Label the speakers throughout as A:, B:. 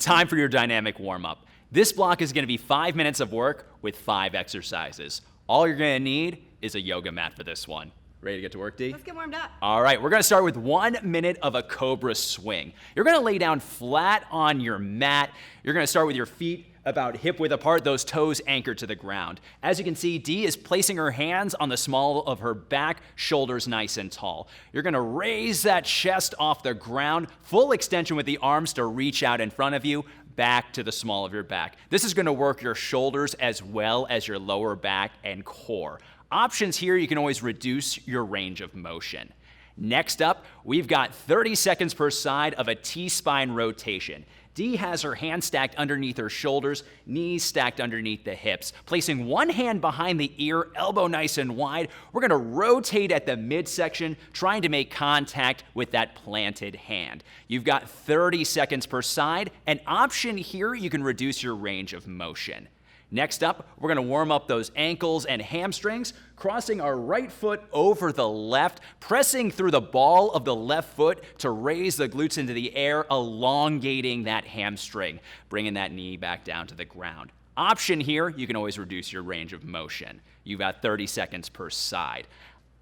A: Time for your dynamic warm-up. This block is going to be 5 minutes of work with 5 exercises. All you're going to need is a yoga mat for this one. Ready to get to work, D?
B: Let's get warmed up.
A: All right, we're going to start with 1 minute of a cobra swing. You're going to lay down flat on your mat. You're going to start with your feet about hip-width apart, those toes anchored to the ground. As you can see, Dee is placing her hands on the small of her back, shoulders nice and tall. You're going to raise that chest off the ground, full extension with the arms to reach out in front of you, back to the small of your back. This is going to work your shoulders as well as your lower back and core. Options here, you can always reduce your range of motion. Next up, we've got 30 seconds per side of a T-spine rotation. Dee has her hands stacked underneath her shoulders, knees stacked underneath the hips. Placing one hand behind the ear, elbow nice and wide, we're going to rotate at the midsection, trying to make contact with that planted hand. You've got 30 seconds per side. An option here, you can reduce your range of motion. Next up, we're going to warm up those ankles and hamstrings, crossing our right foot over the left, pressing through the ball of the left foot to raise the glutes into the air, elongating that hamstring, bringing that knee back down to the ground. Option here, you can always reduce your range of motion. You've got 30 seconds per side.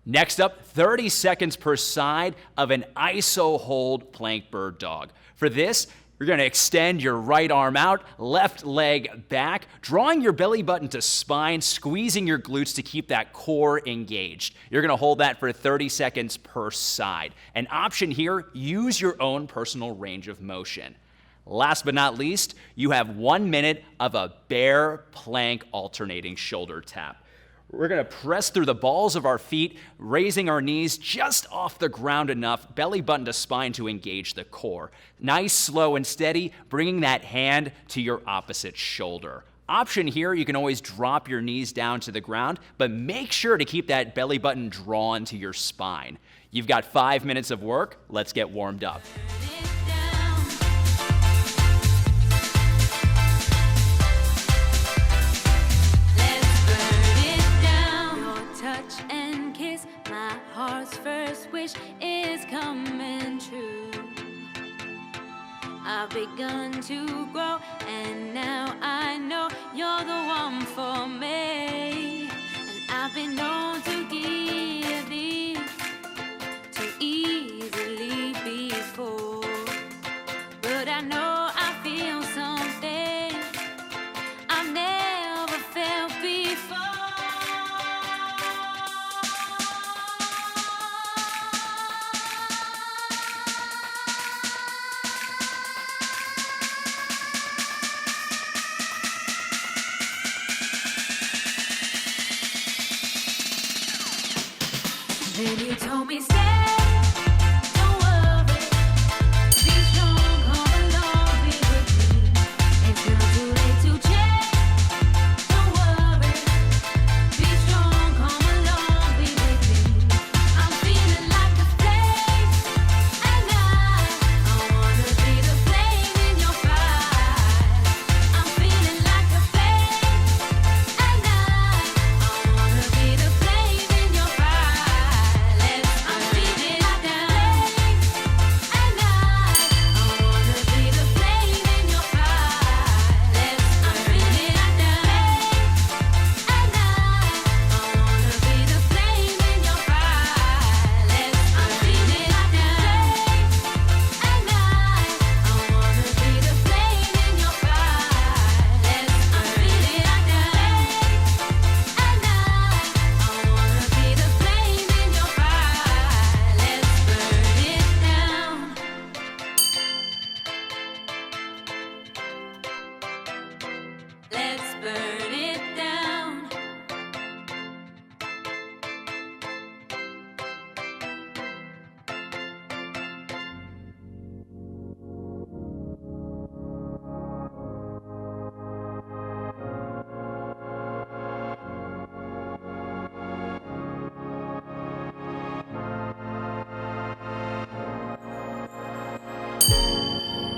A: Next up, 30 seconds per side of an iso hold plank bird dog. For this, you're going to extend your right arm out, left leg back, drawing your belly button to spine, squeezing your glutes to keep that core engaged. You're going to hold that for 30 seconds per side. An option here, use your own personal range of motion. Last but not least, you have 1 minute of a bear plank alternating shoulder tap. We're going to press through the balls of our feet, raising our knees just off the ground enough, belly button to spine to engage the core. Nice, slow, and steady, bringing that hand to your opposite shoulder. Option here, you can always drop your knees down to the ground, but make sure to keep that belly button drawn to your spine. You've got 5 minutes of work. Let's get warmed up.
C: Heart's first wish is coming true. I've begun to grow, and now I know you're the one for me. And I've been known to give in too easily before, but I know I feel something I've never felt before. Then you told me stay, don't worry, be strong, come along, be with me. It's not too late to change, don't worry, be strong, come along, be with me. I'm feeling like a flame, and I wanna be the flame in your fire. I'm feeling like a flame, and I wanna be the flame in your fire. Let's burn it down.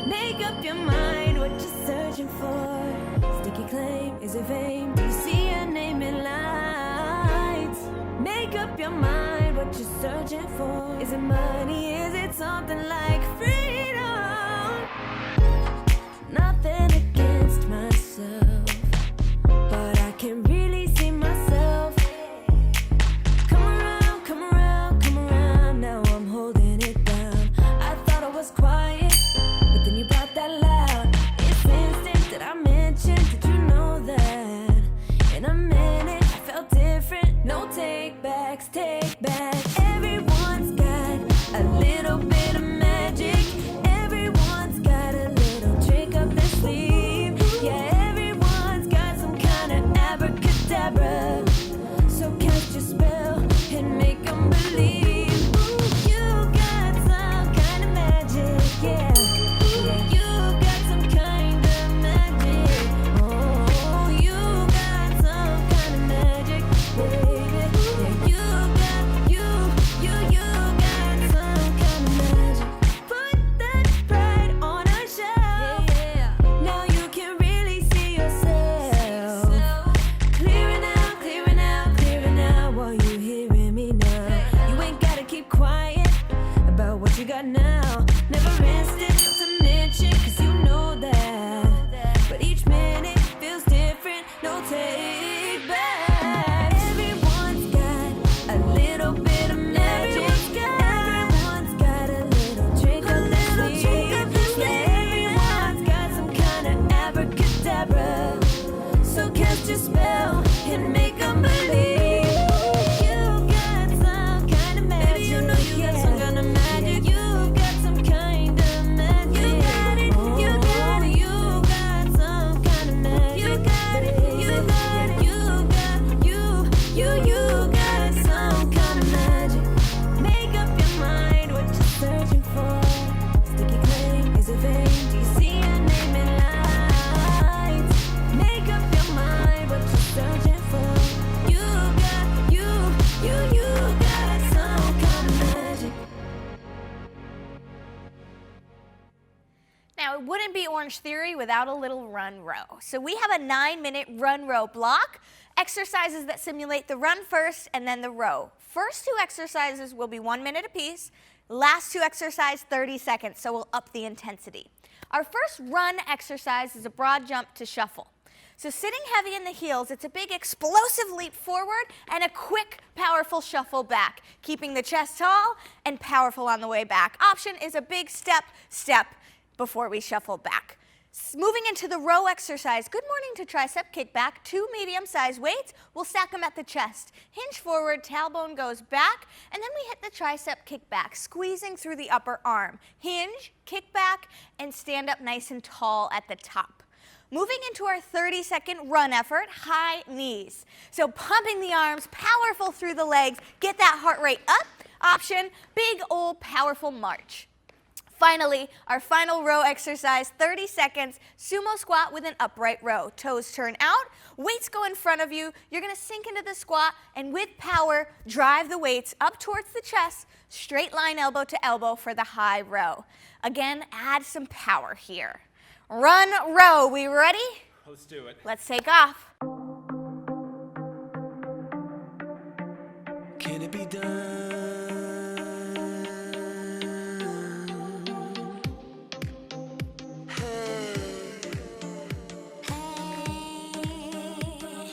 D: Make up your mind what you're searching for. Sticky claim, is it fame? Do you see your name in lights? Make up your mind what you're searching for. Is it money? Is it something like freedom? Nothing with your spell and make 'em believe. You got some kind of magic. Baby, you know you got some kind of magic. You got some kind of magic. You got it, you got it. You got some kind of magic. You got it, you got it. You got some kind of magic. Make up your mind what you're searching for. Sticky claim is a vein. Do you see your name in lights? Make up your mind what you're searching for. You got some kind of magic.
B: Now, it wouldn't be Orangetheory without a little run row. So we have a 9-minute run row block. Exercises that simulate the run first and then the row. First 2 exercises will be 1 minute apiece. Last 2 exercises, 30 seconds, so we'll up the intensity. Our first run exercise is a broad jump to shuffle. So sitting heavy in the heels, it's a big explosive leap forward and a quick, powerful shuffle back, keeping the chest tall and powerful on the way back. Option is a big step before we shuffle back. Moving into the row exercise, good morning to tricep kickback, 2 medium-sized weights. We'll stack them at the chest. Hinge forward, tailbone goes back, and then we hit the tricep kickback, squeezing through the upper arm. Hinge, kick back, and stand up nice and tall at the top. Moving into our 30-second run effort, high knees. So pumping the arms, powerful through the legs, get that heart rate up. Option, big old powerful march. Finally, our final row exercise, 30 seconds, sumo squat with an upright row. Toes turn out, weights go in front of you. You're gonna sink into the squat and with power, drive the weights up towards the chest, straight line elbow to elbow for the high row. Again, add some power here. Run, row, we ready?
A: Let's do it.
B: Let's take off.
E: Can it be done?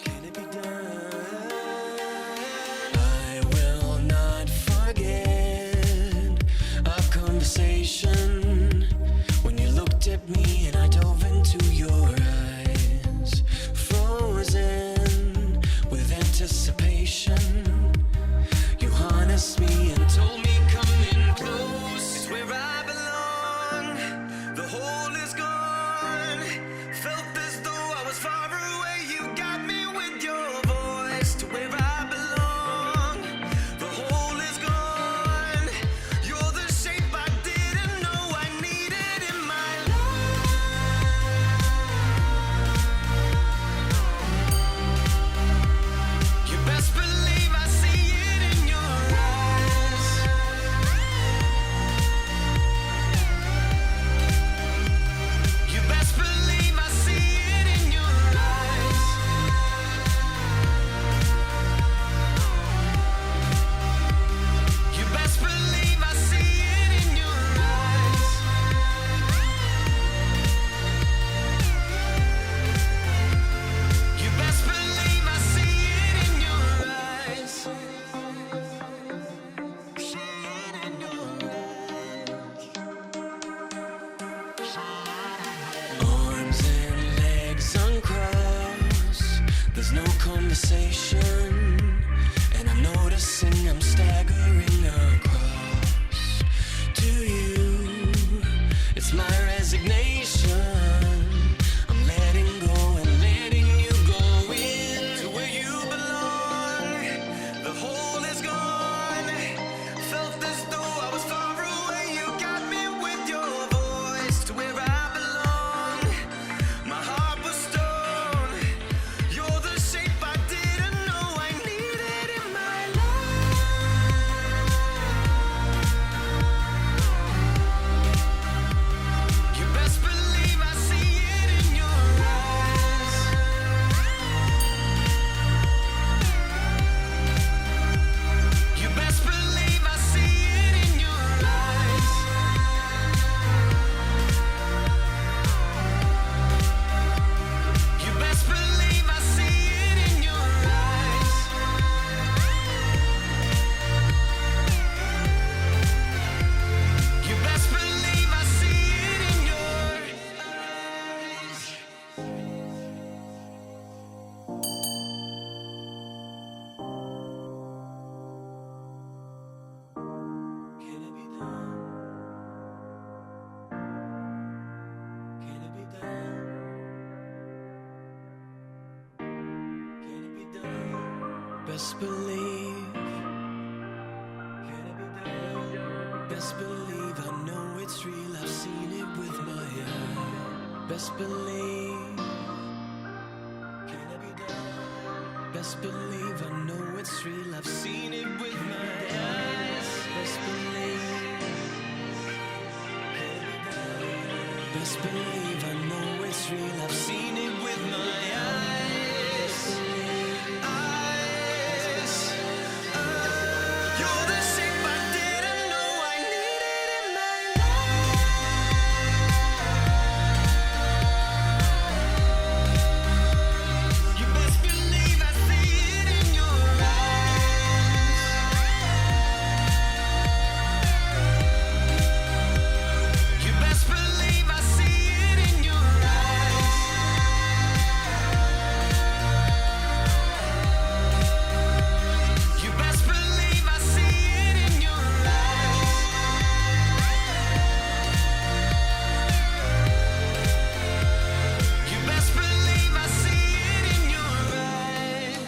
E: Can it be done? I will not forget our conversation when you looked at me and I dove into your eyes, frozen with anticipation. You harnessed me and told me come in close. It's where I belong. The hole is gone. Felt as though I was far away. You got me with your voice to where I belong. The hole is gone. You're the shape I didn't know I needed in my life. You best believe I see it in your eyes. You best believe I see it in your eyes. You best believe I see it in your eyes. You best believe I see it in your eyes. See it in your eyes. Arms and legs uncrossed. There's no conversation, and I'm noticing I'm staggering across to you. It's my resignation. I'm letting go and letting you go in to where you belong. The hole is gone. Felt as though I was far away. You got me with your voice to where I belong. My heart was stone. You're the shape I didn't know I needed in my life. best believe. Best believe I know it's real, I've seen it with my eyes. Best believe. Best believe I know it's real, I've seen it with my eyes. Best believe. Best believe I know it's real, I've seen it with my eyes. Eyes. You're the shape I didn't know I needed in my life. You best believe I see it in your eyes. You best believe I see it in your eyes. You best believe I see it in your eyes. You best believe I see it in your eyes.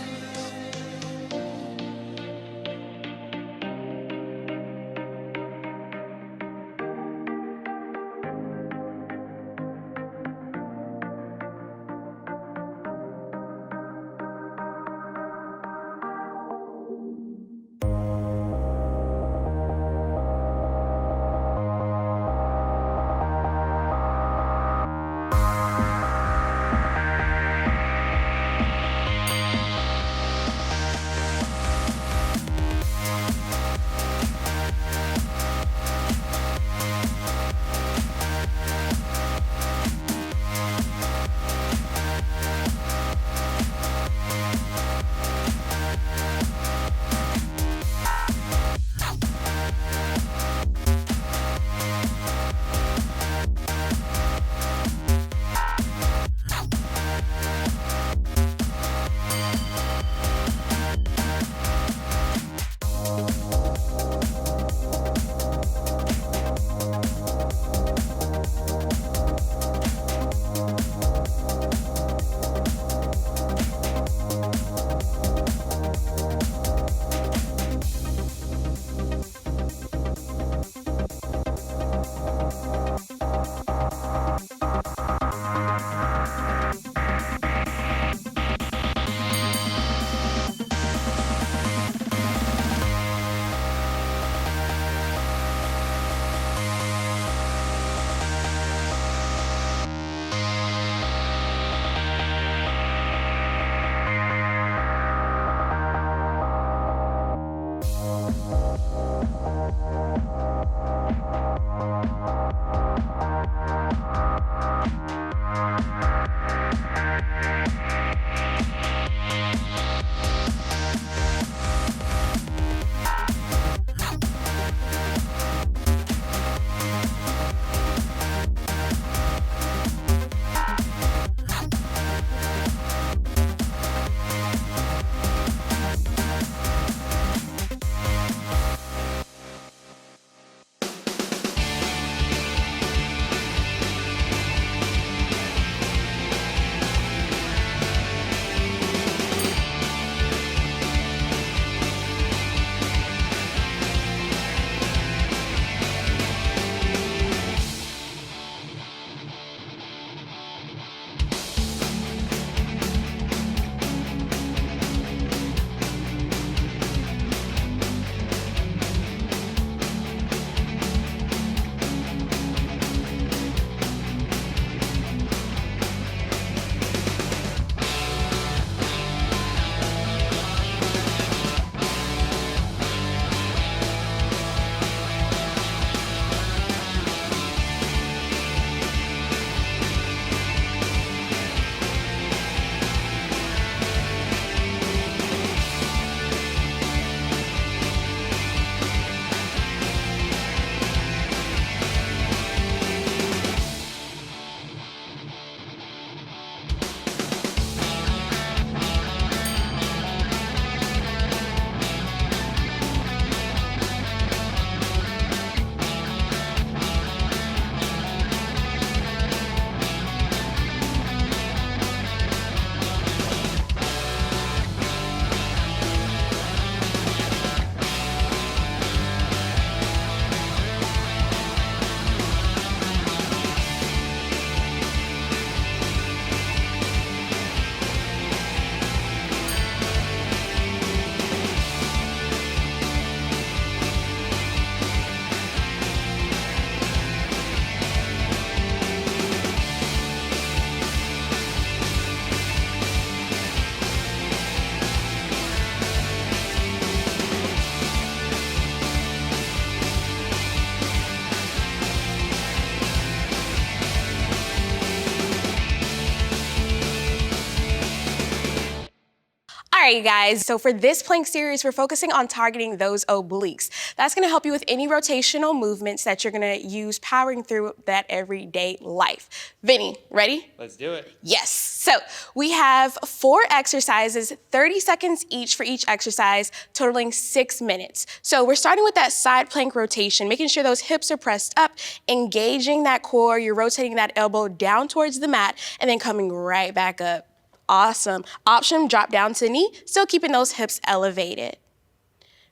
F: right, guys, so for this plank series, we're focusing on targeting those obliques. That's gonna help you with any rotational movements that you're gonna use powering through that everyday life. Vinny, ready?
G: Let's do it.
F: Yes. So we have 4 exercises, 30 seconds each for each exercise, totaling 6 minutes. So we're starting with that side plank rotation, making sure those hips are pressed up, engaging that core, you're rotating that elbow down towards the mat, and then coming right back up. Awesome. Option, drop down to the knee, still keeping those hips elevated.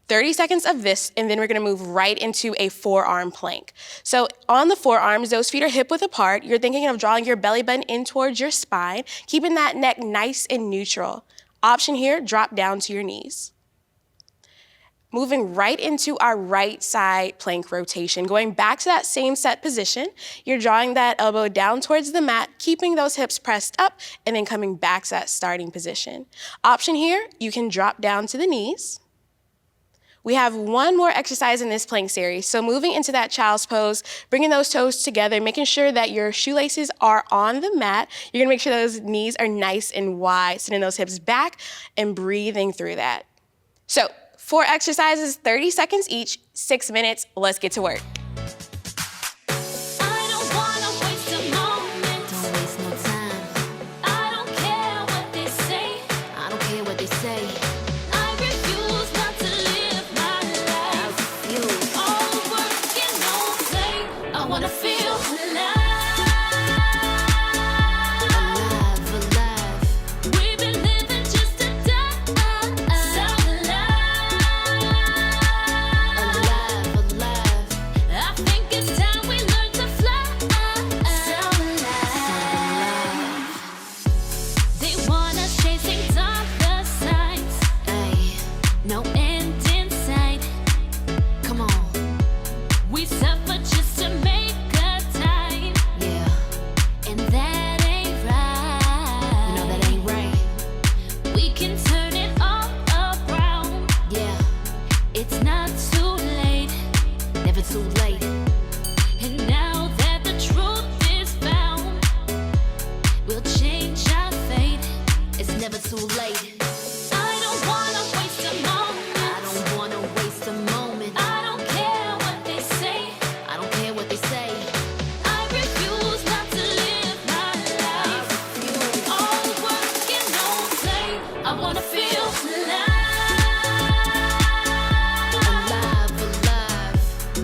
F: 30 seconds of this, and then we're gonna move right into a forearm plank. So on the forearms, those feet are hip width apart. You're thinking of drawing your belly button in towards your spine, keeping that neck nice and neutral. Option here, drop down to your knees. Moving right into our right side plank rotation, going back to that same set position. You're drawing that elbow down towards the mat, keeping those hips pressed up, and then coming back to that starting position. Option here, you can drop down to the knees. We have one more exercise in this plank series. So moving into that child's pose, bringing those toes together, making sure that your shoelaces are on the mat. You're gonna make sure those knees are nice and wide, sending those hips back and breathing through that. So 4 exercises, 30 seconds each, 6 minutes. Let's get to work.
C: I don't wanna waste a moment.
D: Don't waste no time.
C: I don't care what they say.
D: I don't care what they say.
C: I refuse not to live my life.
D: You.
C: All work and no play. I wanna feel alive.
D: Alive, alive.
C: We've been living just to die. Sound alive.
D: Alive, alive.
C: I think it's time we learn to fly. Sound alive. They want us chasing dollar signs.
D: Ay,
C: No end in sight.
D: come on.
C: We suffer just to make a time.
D: Yeah,
C: And that ain't right.
D: you know that ain't right.
C: We can turn it all around.
D: Yeah,
C: It's not too late.
D: never too late.
C: And now that the truth is found, we'll change our fate.
D: It's never too late.
C: I don't wanna waste a moment.
D: I don't wanna waste a moment.
C: I don't care what they say.
D: I don't care what they say.
C: I refuse not to live my life. All work and no play. I wanna feel alive.
D: Alive, alive.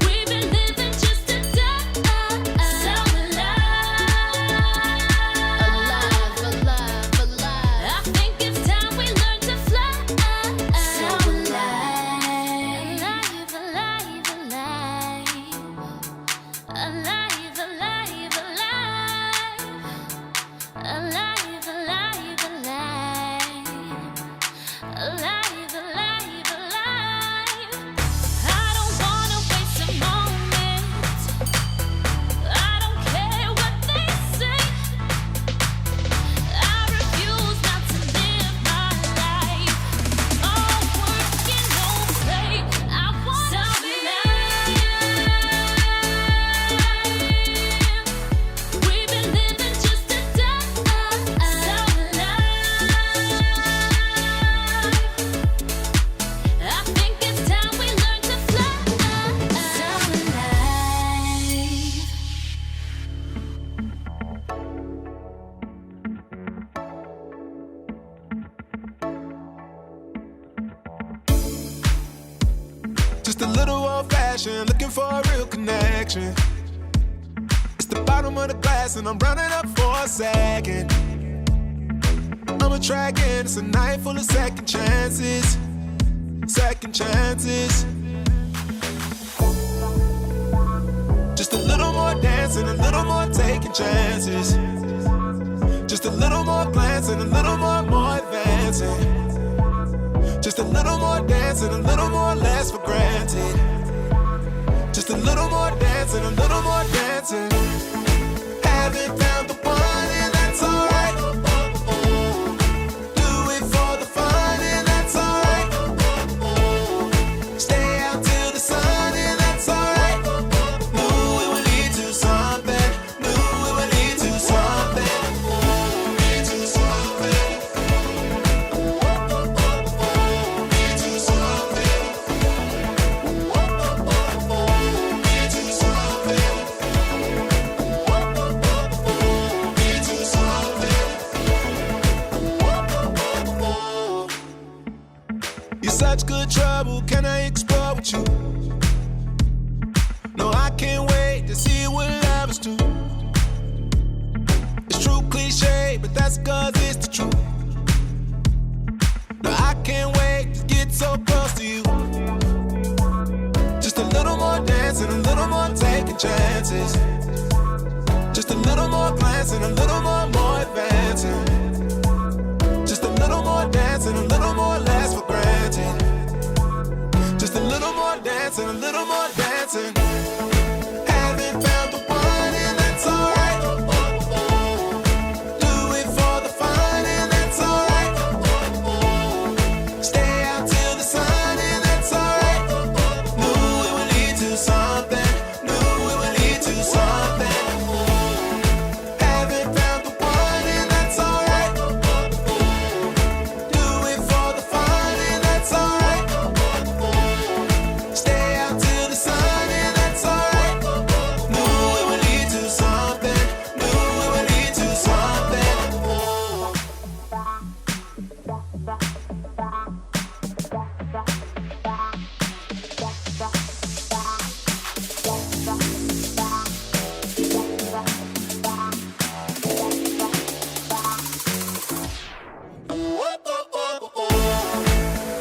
C: We've been living just to die. Sound alive.
D: Alive, alive, alive.
C: I think it's time we learn to fly. Sound
D: alive.
C: alive, alive, alive. Alive, alive, alive. Alive, alive, alive. Alive, alive, alive. I don't wanna waste a moment. I don't care what they say. I refuse not to live my life. All work and no play. I wanna live. We've been living just to die. Sound alive. I think it's time we learn to fly. Sound alive.
H: Just a little old fashioned, looking for a real connection. It's the bottom of the glass, and I'm running up for a second. I'm attracting, it's a night full of second chances. Second chances. Just a little more dancing, a little more taking chances. Just a little more glancing, a little more advancing. Just a little more dancing, a little more less for granted. Just a little more dancing, a little more dancing. Haven't found the one, and that's alright. Do it for the fun, and that's alright. Stay out till the sun, and that's alright. Knew it would lead to something. Knew it would lead to something. Lead to something. such good trouble, can I explore with you? No, I can't wait to see what love is to. It's true cliche, but that's 'cause it's the truth. No, I can't wait to get so close to you. Just a little more dancing, a little more taking chances. Just a little more glancing, a little more advancing. Just a little more dancing, a little more less for granted. Just a little more dancing, a little more dancing. Haven't found the one and that's alright. Do it for the fun and that's alright. Stay out till the sun and that's alright. Knew it would lead to something. Knew it would lead to something. Haven't found the one and that's alright. Do it for the fun and that's alright. Stay out till the sun and that's alright. Knew it would lead to something. Knew it would lead to something.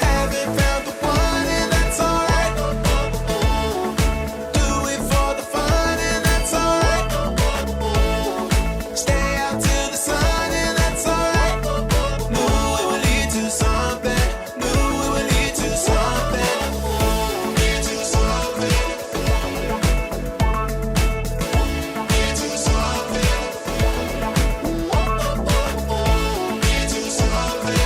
H: Haven't found the one and that's alright. Do it for the fun and that's alright. Stay out till the sun and that's alright. Knew it would lead to something. Knew it would lead to something. Lead to something. Lead to something. Lead to something.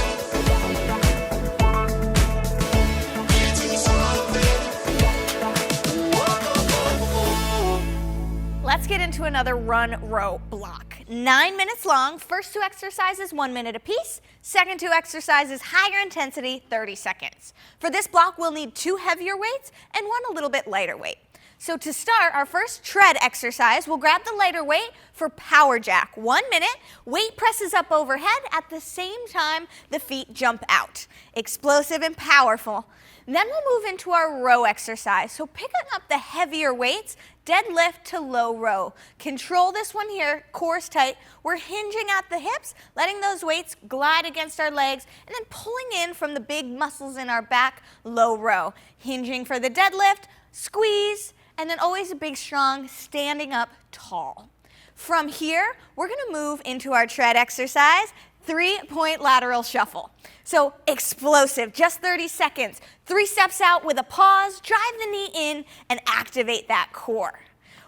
B: Let's get into another run row block. 9 minutes long. First two exercises, 1 minute apiece. Second two exercises, higher intensity, 30 seconds. For this block, we'll need 2 heavier weights and 1 a little bit lighter weight. So to start our first tread exercise, we'll grab the lighter weight for power jack. 1 minute, weight presses up overhead at the same time the feet jump out. Explosive and powerful. Then we'll move into our row exercise. So picking up the heavier weights, deadlift to low row. Control this one here, core's tight. We're hinging at the hips, letting those weights glide against our legs, and then pulling in from the big muscles in our back, low row. Hinging for the deadlift, squeeze, and then always a big strong standing up tall. From here, we're gonna move into our tread exercise, 3-point lateral shuffle. So explosive, just 30 seconds. 3 steps out with a pause, drive the knee in, and activate that core.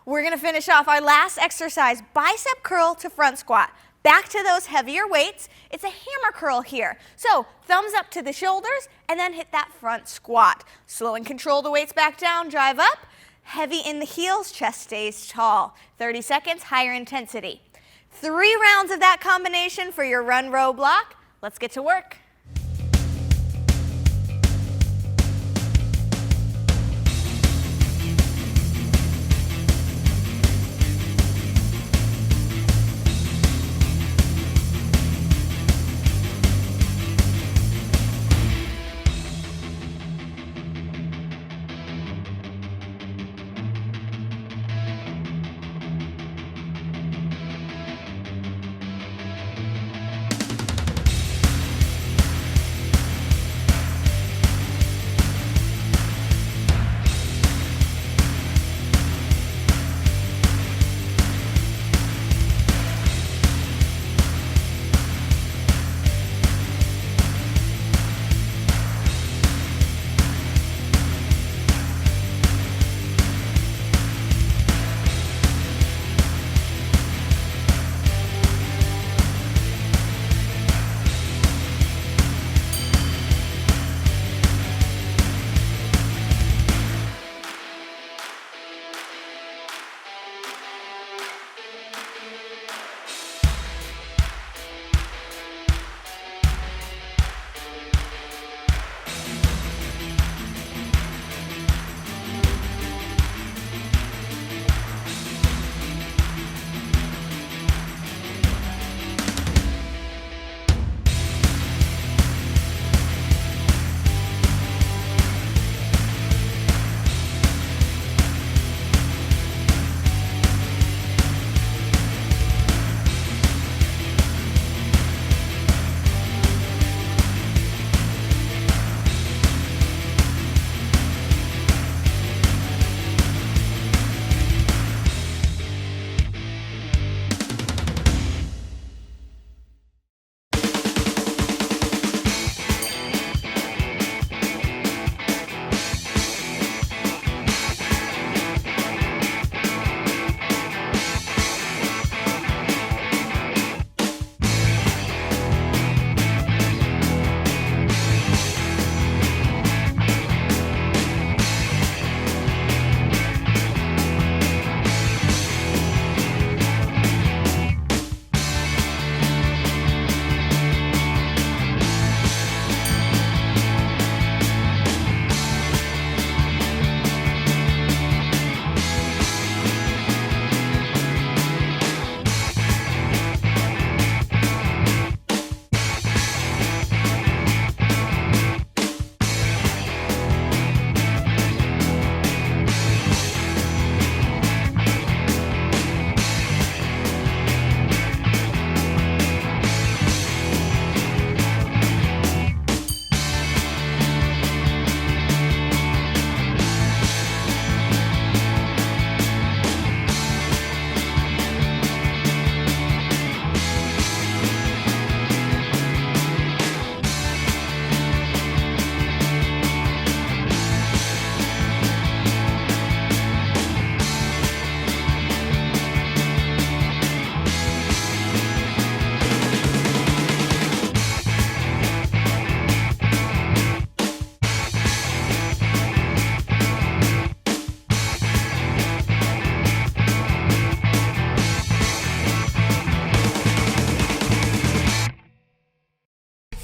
B: We're gonna finish off our last exercise, bicep curl to front squat. Back to those heavier weights. It's a hammer curl here. So thumbs up to the shoulders, and then hit that front squat. Slow and control the weights back down, drive up. Heavy in the heels, chest stays tall. 30 seconds, higher intensity. 3 rounds of that combination for your run row block. Let's get to work.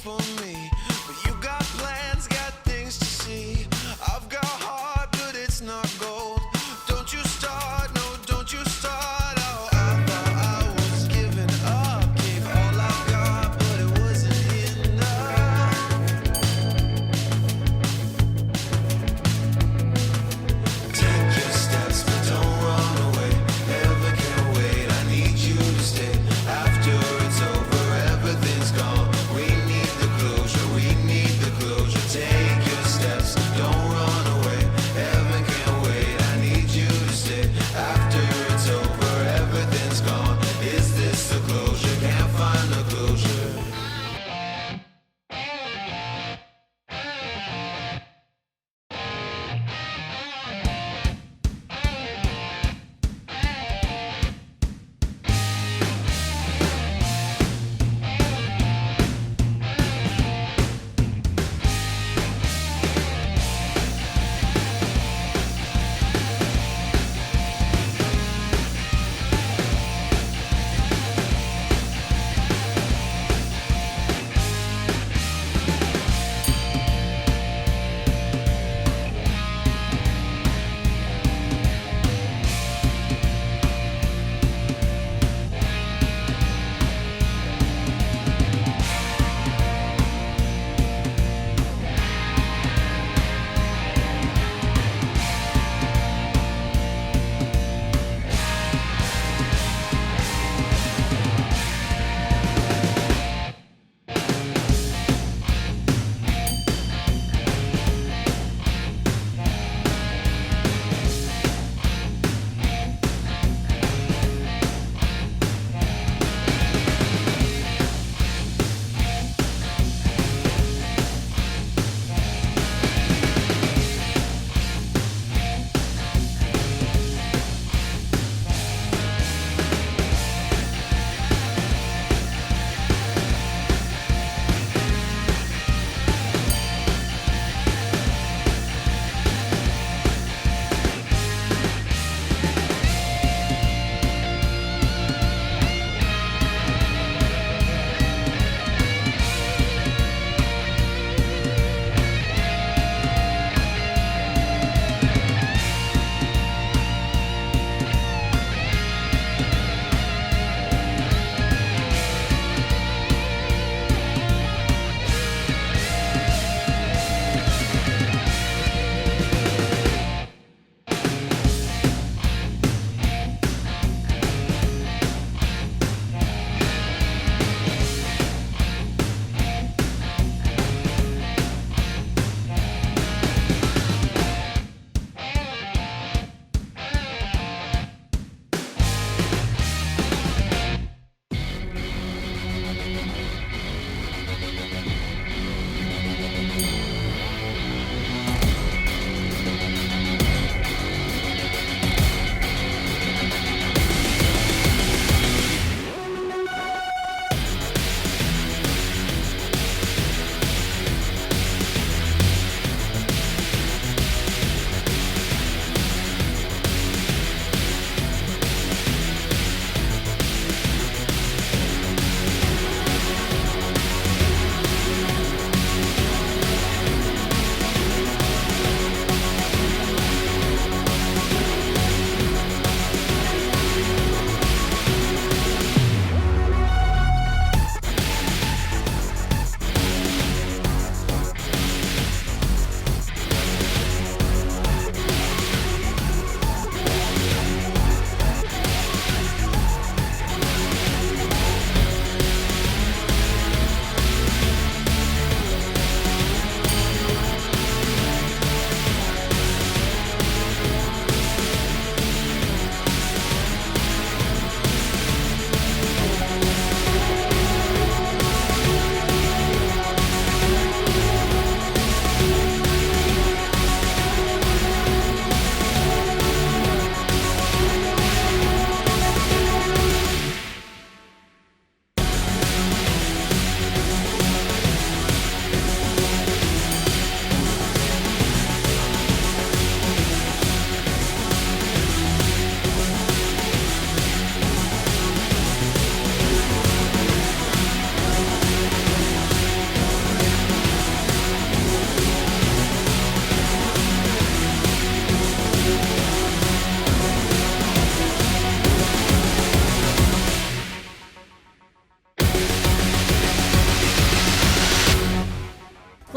H: for me. But you got plans, got things to see. I've got heart, but it's not gold. Don't you start, no, don't you start. Oh, I thought I was giving up, gave all I got, but it wasn't enough. Take your steps, but don't run away. Never can wait, I need you to stay. After it's over, everything's gone. We need the closure,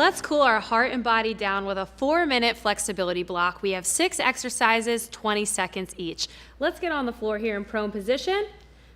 G: Let's cool our heart and body down with a 4-minute flexibility block. We have 6 exercises, 20 seconds each. Let's get on the floor here in prone position.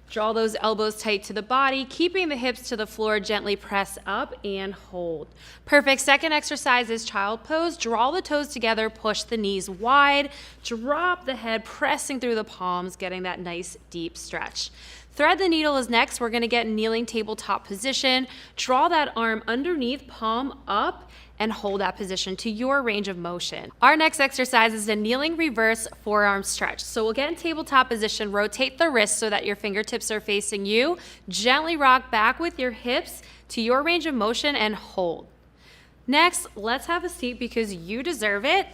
G: Draw those elbows tight to the body, keeping the hips to the floor, gently press up and hold. Perfect. Second exercise is child pose. Draw the toes together, push the knees wide, drop the head, pressing through the palms, getting that nice deep stretch. Thread the needle is next. We're gonna get kneeling tabletop position. Draw that arm underneath, palm up, and hold that position to your range of motion. Our next exercise is a kneeling reverse forearm stretch. So we'll get in tabletop position, rotate the wrists so that your fingertips are facing you. Gently rock back with your hips to your range of motion and hold. Next, let's have a seat because you deserve it.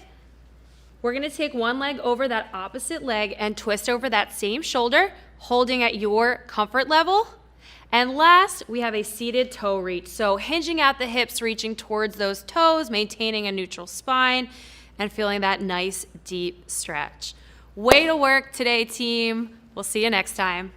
G: We're gonna take one leg over that opposite leg and twist over that same shoulder, holding at your comfort level. And last, we have a seated toe reach. So hinging at the hips, reaching towards those toes, maintaining a neutral spine, and feeling that nice deep stretch. Way to work today, team. We'll see you next time.